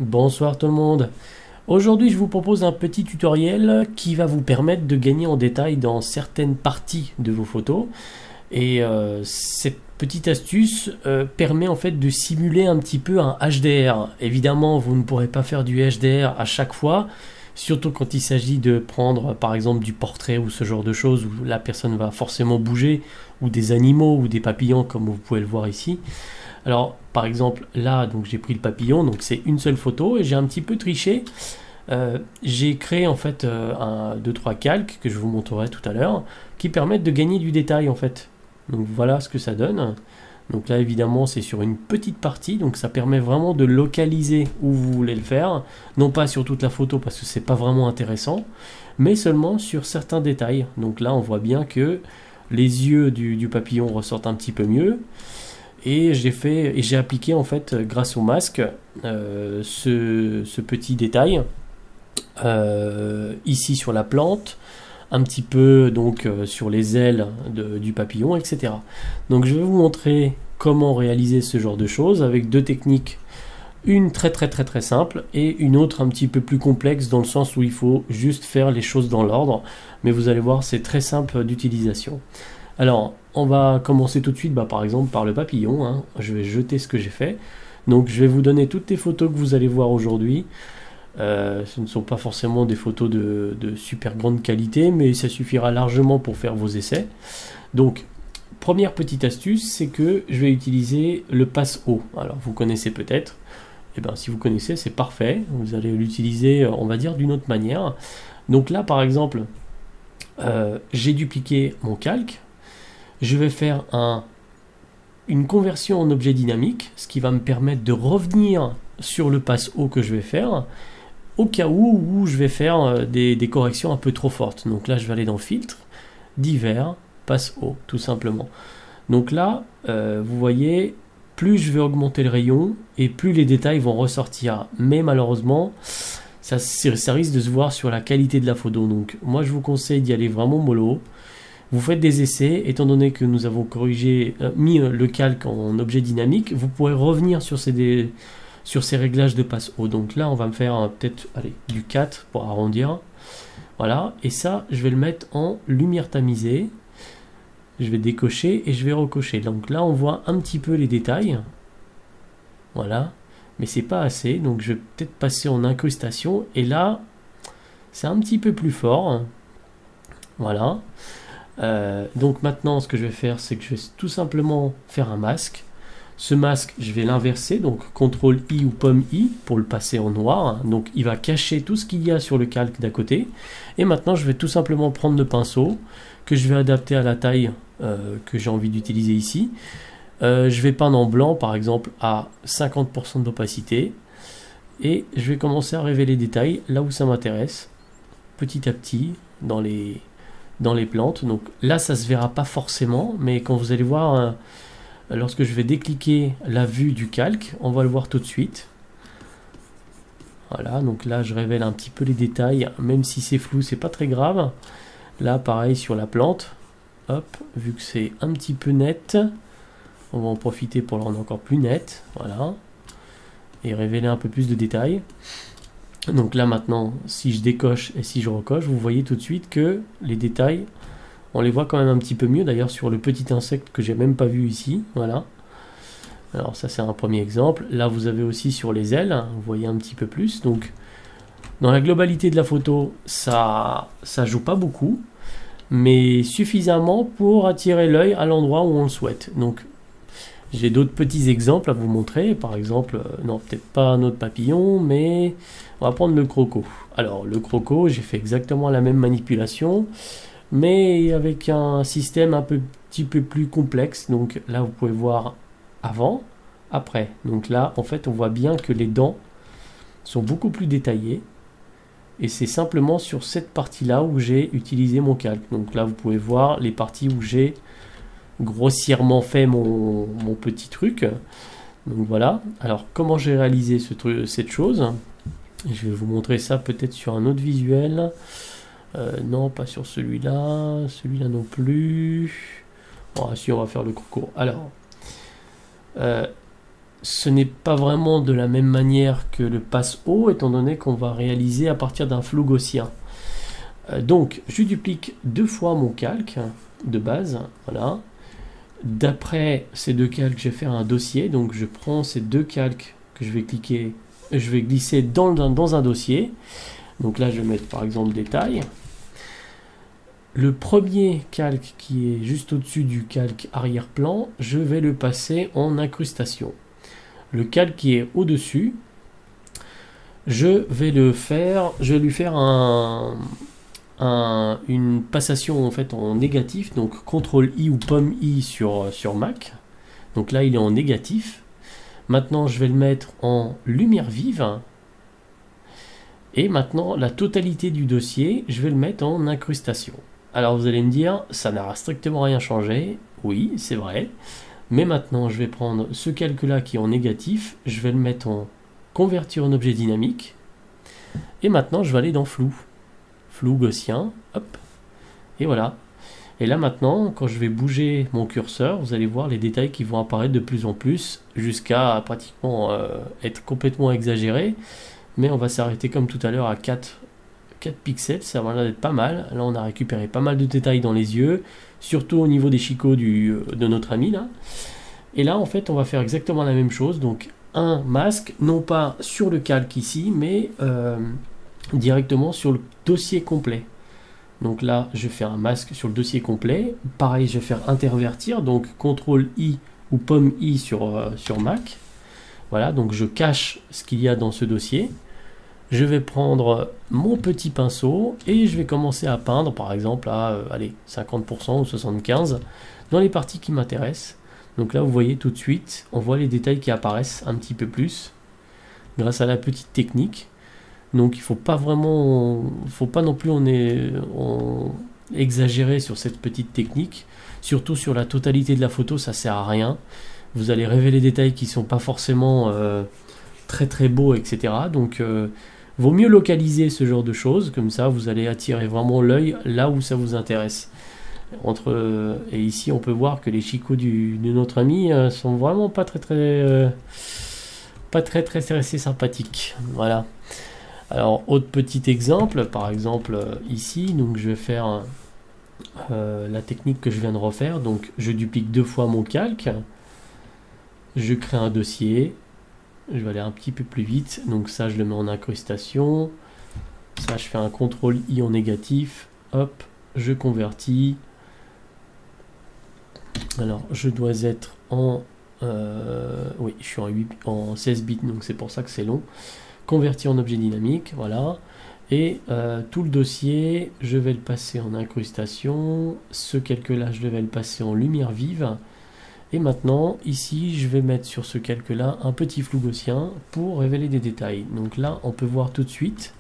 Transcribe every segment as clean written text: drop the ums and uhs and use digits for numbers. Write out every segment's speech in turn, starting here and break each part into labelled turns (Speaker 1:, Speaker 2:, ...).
Speaker 1: Bonsoir tout le monde. Aujourd'hui, je vous propose un petit tutoriel qui va vous permettre de gagner en détail dans certaines parties de vos photos. Et cette petite astuce permet en fait de simuler un petit peu un HDR. Évidemment, vous ne pourrez pas faire du HDR à chaque fois, surtout quand il s'agit de prendre par exemple du portrait ou ce genre de choses où la personne va forcément bouger, ou des animaux ou des papillons comme vous pouvez le voir ici. Alors par exemple là, donc j'ai pris le papillon, donc c'est une seule photo et j'ai un petit peu triché. J'ai créé en fait deux trois calques que je vous montrerai tout à l'heure qui permettent de gagner du détail en fait. Donc voilà ce que ça donne. Donc là évidemment c'est sur une petite partie, donc ça permet vraiment de localiser où vous voulez le faire, non pas sur toute la photo parce que c'est pas vraiment intéressant, mais seulement sur certains détails. Donc là on voit bien que les yeux du papillon ressortent un petit peu mieux. Et j'ai appliqué en fait grâce au masque ce petit détail ici sur la plante, un petit peu donc sur les ailes du papillon, etc. Donc je vais vous montrer comment réaliser ce genre de choses avec deux techniques, une très simple et une autre un petit peu plus complexe dans le sens où il faut juste faire les choses dans l'ordre, mais vous allez voir c'est très simple d'utilisation. Alors, on va commencer tout de suite par exemple par le papillon, hein. Je vais jeter ce que j'ai fait. Donc je vais vous donner toutes les photos que vous allez voir aujourd'hui. Ce ne sont pas forcément des photos de super grande qualité, mais ça suffira largement pour faire vos essais. Donc, première petite astuce, c'est que je vais utiliser le passe-haut. Alors, vous connaissez peut-être. Et bien, si vous connaissez, c'est parfait. Vous allez l'utiliser, on va dire, d'une autre manière. Donc là, par exemple, j'ai dupliqué mon calque. Je vais faire une conversion en objet dynamique, ce qui va me permettre de revenir sur le passe-haut que je vais faire, au cas où je vais faire des corrections un peu trop fortes. Donc là, je vais aller dans Filtre, Divers, passe-haut, tout simplement. Donc là, vous voyez, plus je vais augmenter le rayon, et plus les détails vont ressortir. Mais malheureusement, ça risque de se voir sur la qualité de la photo. Donc moi, je vous conseille d'y aller vraiment mollo. Vous faites des essais, étant donné que nous avons mis le calque en objet dynamique, vous pourrez revenir sur ces réglages de passe-haut. Donc là, on va me faire peut-être du 4 pour arrondir. Voilà, et ça, je vais le mettre en lumière tamisée. Je vais décocher et je vais recocher. Donc là, on voit un petit peu les détails. Voilà, mais c'est pas assez, donc je vais peut-être passer en incrustation. Et là, c'est un petit peu plus fort. Voilà. Donc maintenant ce que je vais faire c'est que je vais tout simplement faire un masque. Ce masque je vais l'inverser, donc CTRL I ou pomme I pour le passer en noir, donc il va cacher tout ce qu'il y a sur le calque d'à côté. Et maintenant je vais tout simplement prendre le pinceau que je vais adapter à la taille que j'ai envie d'utiliser ici. Je vais peindre en blanc par exemple à 50% d'opacité et je vais commencer à révéler les détails là où ça m'intéresse petit à petit dans les plantes. Donc là ça se verra pas forcément, mais quand vous allez voir lorsque je vais décliquer la vue du calque, on va le voir tout de suite. Voilà, donc là je révèle un petit peu les détails, même si c'est flou c'est pas très grave. Là pareil sur la plante, hop, vu que c'est un petit peu net, on va en profiter pour le rendre encore plus net, voilà, et révéler un peu plus de détails. Donc là maintenant, si je décoche et si je recoche, vous voyez tout de suite que les détails, on les voit quand même un petit peu mieux. D'ailleurs sur le petit insecte que j'ai même pas vu ici, voilà. Alors ça c'est un premier exemple. Là vous avez aussi sur les ailes, vous voyez un petit peu plus. Donc dans la globalité de la photo, ça joue pas beaucoup, mais suffisamment pour attirer l'œil à l'endroit où on le souhaite. Donc j'ai d'autres petits exemples à vous montrer. Par exemple, non, peut-être pas un autre papillon, mais on va prendre le croco. Alors, le croco, j'ai fait exactement la même manipulation, mais avec un système petit peu plus complexe. Donc là, vous pouvez voir avant, après. Donc là, en fait, on voit bien que les dents sont beaucoup plus détaillées. Et c'est simplement sur cette partie-là où j'ai utilisé mon calque. Donc là, vous pouvez voir les parties où j'ai grossièrement fait mon petit truc. Donc voilà. Alors comment j'ai réalisé cette chose, je vais vous montrer ça peut-être sur un autre visuel. Non, pas sur celui-là non plus. Bon, si on va faire le croco. Alors ce n'est pas vraiment de la même manière que le passe-haut, étant donné qu'on va réaliser à partir d'un flou gaussien. Donc, je duplique 2 fois mon calque de base, voilà. D'après ces 2 calques, je vais faire un dossier, donc je prends ces 2 calques que je vais cliquer, je vais glisser dans un dossier. Donc là, je vais mettre par exemple détail. Le premier calque qui est juste au-dessus du calque arrière-plan, je vais le passer en incrustation. Le calque qui est au-dessus, je vais lui faire une passation en fait en négatif, donc CTRL I ou pomme I sur Mac. Donc là, il est en négatif. Maintenant, je vais le mettre en lumière vive. Et maintenant, la totalité du dossier, je vais le mettre en incrustation. Alors vous allez me dire, ça n'a strictement rien changé. Oui, c'est vrai. Mais maintenant, je vais prendre ce calque-là qui est en négatif, je vais le mettre en convertir en objet dynamique. Et maintenant, je vais aller dans flou. Flou gaussien, hop. Et voilà. Et là maintenant, quand je vais bouger mon curseur, vous allez voir les détails qui vont apparaître de plus en plus, jusqu'à pratiquement être complètement exagéré. Mais on va s'arrêter comme tout à l'heure à 4 pixels, ça va l'air d'être pas mal. Là on a récupéré pas mal de détails dans les yeux, surtout au niveau des chicots de notre ami là. Et là en fait on va faire exactement la même chose, donc un masque, non pas sur le calque ici, mais directement sur le dossier complet. Donc là je fais un masque sur le dossier complet, pareil je vais faire intervertir, donc CTRL I ou pomme I sur Mac. Voilà, donc je cache ce qu'il y a dans ce dossier. Je vais prendre mon petit pinceau et je vais commencer à peindre, par exemple, à allez, 50% ou 75% dans les parties qui m'intéressent. Donc là, vous voyez tout de suite, on voit les détails qui apparaissent un petit peu plus grâce à la petite technique. Donc il ne faut pas non plus exagérer sur cette petite technique. Surtout sur la totalité de la photo, ça sert à rien. Vous allez révéler des détails qui ne sont pas forcément très très beaux, etc. Donc vaut mieux localiser ce genre de choses, comme ça vous allez attirer vraiment l'œil là où ça vous intéresse. Et ici on peut voir que les chicots de notre ami sont vraiment pas très sympathiques. Voilà. Alors autre petit exemple, par exemple ici, donc je vais faire la technique que je viens de refaire. Donc je duplique 2 fois mon calque, je crée un dossier. Je vais aller un petit peu plus vite, donc ça je le mets en incrustation, ça je fais un CTRL I en négatif, hop, je convertis. Alors je dois être en oui, je suis en 16 bits, donc c'est pour ça que c'est long. Convertir en objet dynamique, voilà. Et tout le dossier, je vais le passer en incrustation. Ce calque-là, je vais le passer en lumière vive. Et maintenant, ici, je vais mettre sur ce calque-là un petit flou gaussien pour révéler des détails. Donc là, on peut voir tout de suite.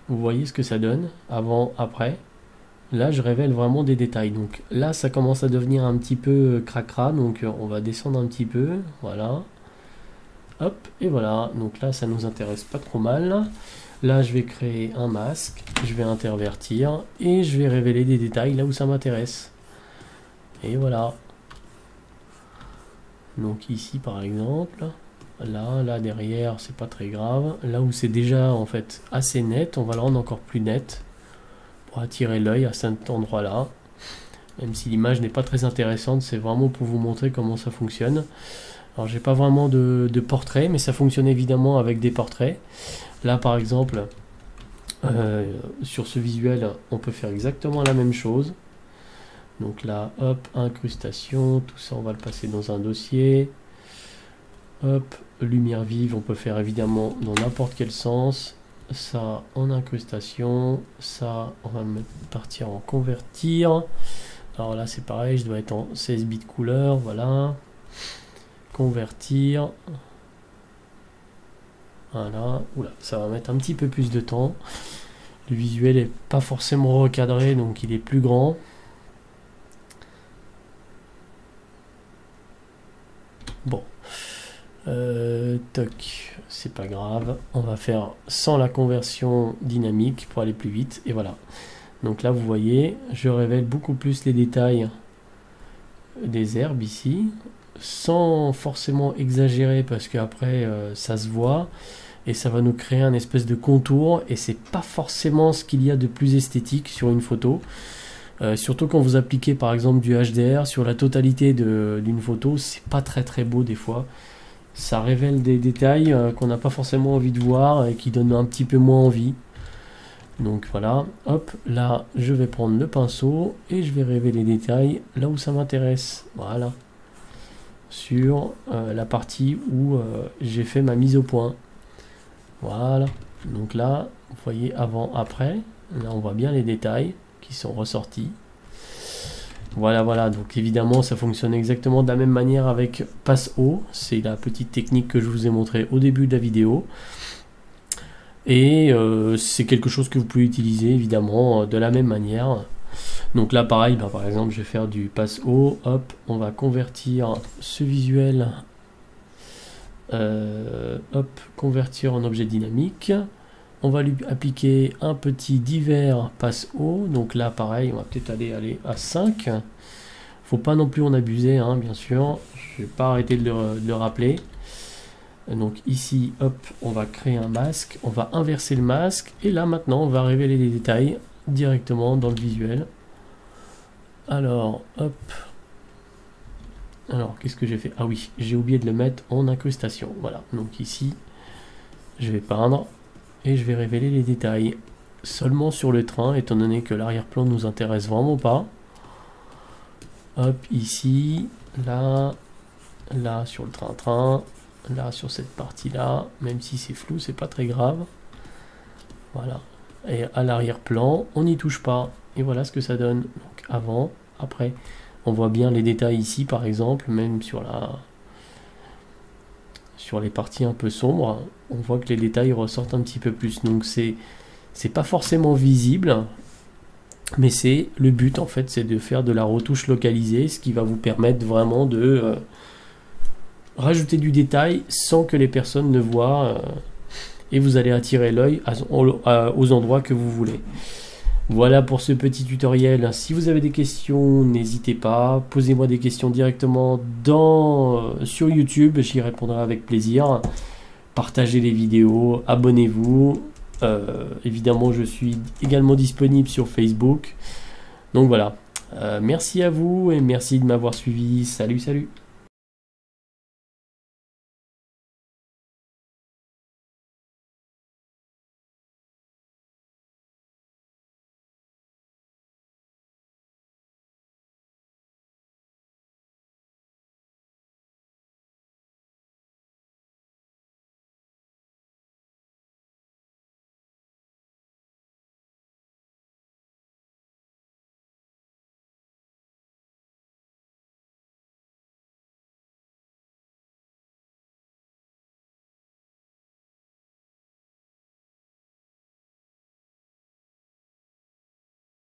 Speaker 1: Vous voyez ce que ça donne, avant, après. Là, je révèle vraiment des détails. Donc là, ça commence à devenir un petit peu cracra. Donc on va descendre un petit peu. Voilà. Hop, et voilà. Donc là, ça nous intéresse pas trop mal. Là, je vais créer un masque. Je vais intervertir. Et je vais révéler des détails là où ça m'intéresse. Et voilà. Donc ici, par exemple. Là derrière, c'est pas très grave. Là où c'est déjà en fait assez net, on va le rendre encore plus net pour attirer l'œil à cet endroit-là. Même si l'image n'est pas très intéressante, c'est vraiment pour vous montrer comment ça fonctionne. Alors j'ai pas vraiment de portrait, mais ça fonctionne évidemment avec des portraits. Là par exemple, sur ce visuel, on peut faire exactement la même chose. Donc là, hop, incrustation, tout ça on va le passer dans un dossier. Hop, lumière vive, on peut faire évidemment dans n'importe quel sens. Ça en incrustation, ça on va partir en convertir. Alors là c'est pareil, je dois être en 16 bits couleur, voilà. Convertir. Voilà, oula, ça va mettre un petit peu plus de temps. Le visuel est pas forcément recadré, donc il est plus grand. Bon. Toc, c'est pas grave, on va faire sans la conversion dynamique pour aller plus vite, et voilà. Donc là vous voyez, je révèle beaucoup plus les détails des herbes ici, sans forcément exagérer parce qu'après ça se voit et ça va nous créer un espèce de contour et c'est pas forcément ce qu'il y a de plus esthétique sur une photo. Surtout quand vous appliquez par exemple du HDR sur la totalité d'une photo, c'est pas très beau des fois. Ça révèle des détails qu'on n'a pas forcément envie de voir et qui donnent un petit peu moins envie. Donc voilà, hop, là je vais prendre le pinceau et je vais révéler les détails là où ça m'intéresse. Voilà, sur la partie où j'ai fait ma mise au point. Voilà, donc là, vous voyez avant, après, là on voit bien les détails qui sont ressortis. Voilà, donc évidemment ça fonctionne exactement de la même manière avec Passe Haut, c'est la petite technique que je vous ai montré au début de la vidéo. Et c'est quelque chose que vous pouvez utiliser évidemment de la même manière. Donc là pareil, par exemple je vais faire du Passe Haut, hop, on va convertir ce visuel, convertir en objet dynamique. On va lui appliquer un petit divers Passe Haut. Donc là pareil, on va peut-être aller à 5. Faut pas non plus en abuser, hein, bien sûr. Je vais pas arrêter de le rappeler. Donc ici, hop, on va créer un masque. On va inverser le masque. Et là maintenant, on va révéler les détails directement dans le visuel. Alors, hop. Alors, qu'est-ce que j'ai fait? Ah oui, j'ai oublié de le mettre en incrustation. Voilà, donc ici, je vais peindre. Et je vais révéler les détails seulement sur le train, étant donné que l'arrière-plan nous intéresse vraiment pas. Hop, ici, là sur le train-train, là sur cette partie-là, même si c'est flou, c'est pas très grave. Voilà. Et à l'arrière-plan, on n'y touche pas. Et voilà ce que ça donne. Donc avant, après, on voit bien les détails ici, par exemple, même sur les parties un peu sombres, on voit que les détails ressortent un petit peu plus. Donc c'est pas forcément visible, mais c'est le but en fait, c'est de faire de la retouche localisée, ce qui va vous permettre vraiment de rajouter du détail sans que les personnes ne voient, et vous allez attirer l'œil aux endroits que vous voulez. Voilà pour ce petit tutoriel. Si vous avez des questions, n'hésitez pas. Posez-moi des questions directement sur YouTube. J'y répondrai avec plaisir. Partagez les vidéos. Abonnez-vous. Évidemment, je suis également disponible sur Facebook. Donc voilà. Merci à vous et merci de m'avoir suivi. Salut.